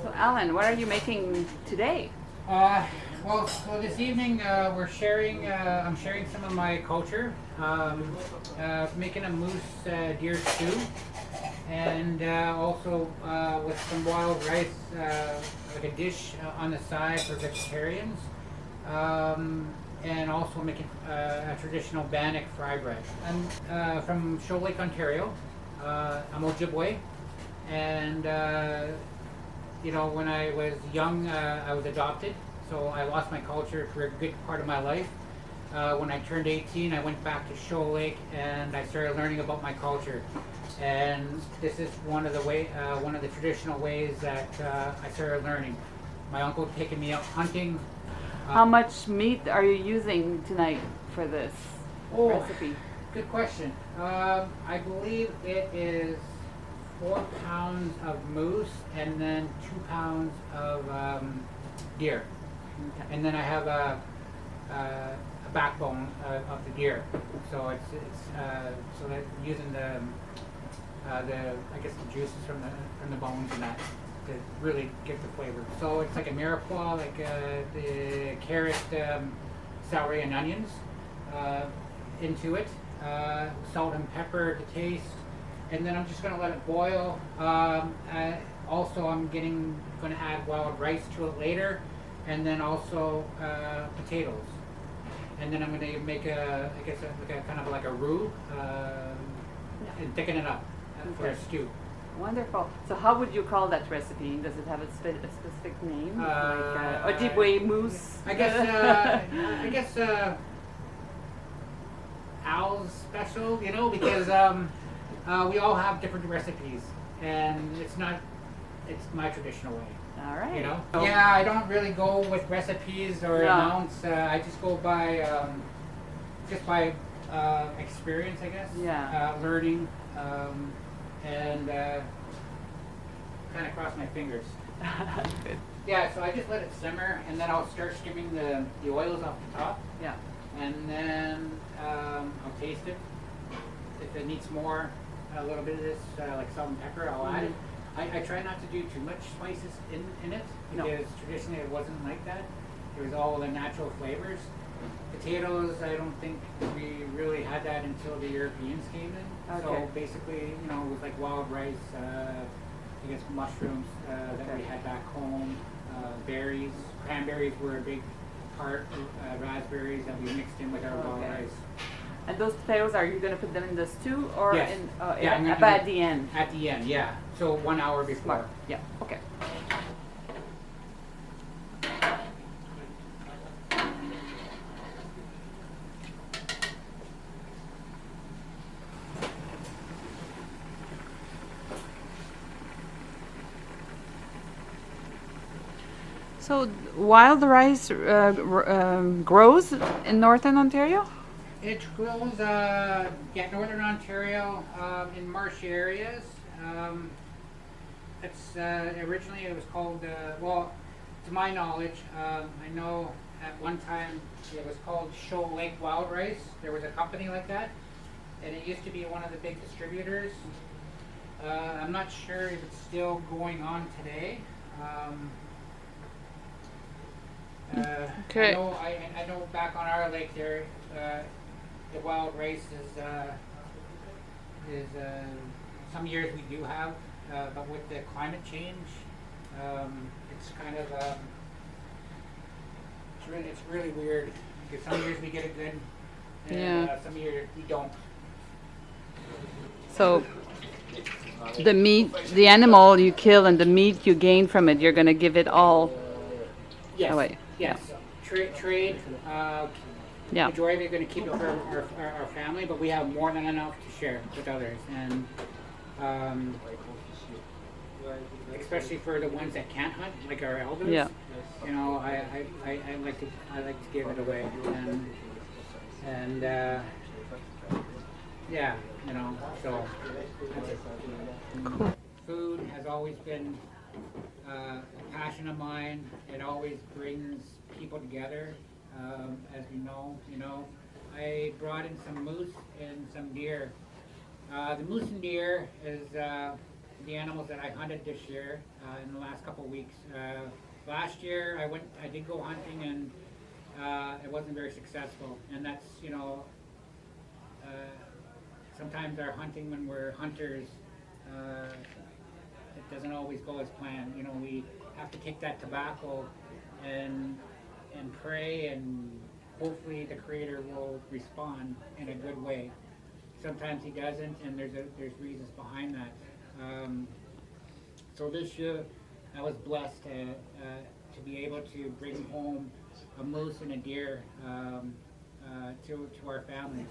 So Alan, what are you making today? So this evening we're sharing. I'm sharing some of my culture. Making a moose deer stew, and also with some wild rice, like a dish on the side for vegetarians. And also making a traditional bannock fry bread. I'm from Shoal Lake, Ontario. I'm Ojibwe, and when I was young, I was adopted, so I lost my culture for a good part of my life. When I turned 18, I went back to Shoal Lake and I started learning about my culture. And this is one of the traditional ways that I started learning. My uncle taking me out hunting. How much meat are you using tonight for this recipe? Good question. I believe it is 4 pounds of moose and then 2 pounds of deer. Okay. And then I have a backbone of the deer. So it's so that using the I guess the juices from the bones and that to really get the flavor. So it's like a mirepoix, like the carrot, celery, and onions into it. Salt and pepper to taste, and then I'm just going to let it boil. Also, I'm going to add wild rice to it later, and then also potatoes. And then I'm going to make a kind of like a roux and thicken it up for a stew. Wonderful. So how would you call that recipe? Does it have a specific name? Like Ojibwe moose? I guess Al's special, because we all have different recipes, and it's my traditional way. All right. Yeah, I don't really go with recipes or amounts. I just go by experience, I guess. Yeah. Learning, and kind of cross my fingers. Good. Yeah, so I just let it simmer, and then I'll start skimming the oils off the top. Yeah. And then I'll taste it. If it needs more, a little bit of this, like salt and pepper, I'll add it. I try not to do too much spices in it, because traditionally it wasn't like that. It was all the natural flavors. Potatoes, I don't think we really had that until the Europeans came in. Okay. So basically, with like wild rice, I guess mushrooms that we had back home, berries. Cranberries were a big part, raspberries that we mixed in with our wild rice. And those potatoes, are you going to put them in the stew or Yes. at the end? At the end, yeah. So 1 hour before. Smart. Yeah. Okay. So wild rice grows in northern Ontario? It grows, northern Ontario, in marshy areas. It's originally it was called, to my knowledge, I know at one time it was called Shoal Lake Wild Rice. There was a company like that, and it used to be one of the big distributors. I'm not sure if it's still going on today. Okay. I know back on our lake there, the wild rice is some years we do have, but with the climate change, it's kind of it's really weird, because some years we get it good, and some years we don't. So the meat, the animal you kill and the meat you gain from it, you're going to give it all away. Yes. Trade. Yeah. Majority are going to keep it for our family, but we have more than enough to share with others, and especially for the ones that can't hunt, like our elders. Yeah. I like to give it away, and so. Cool. Food has always been a passion of mine. It always brings people together. As we know, I brought in some moose and some deer. The moose and deer is the animals that I hunted this year in the last couple of weeks. Last year I did go hunting and it wasn't very successful, and that's sometimes our hunting when we're hunters, it doesn't always go as planned. We have to take that tobacco and pray, and hopefully the creator will respond in a good way. Sometimes he doesn't, and there's reasons behind that. So this year I was blessed to be able to bring home a moose and a deer to our families.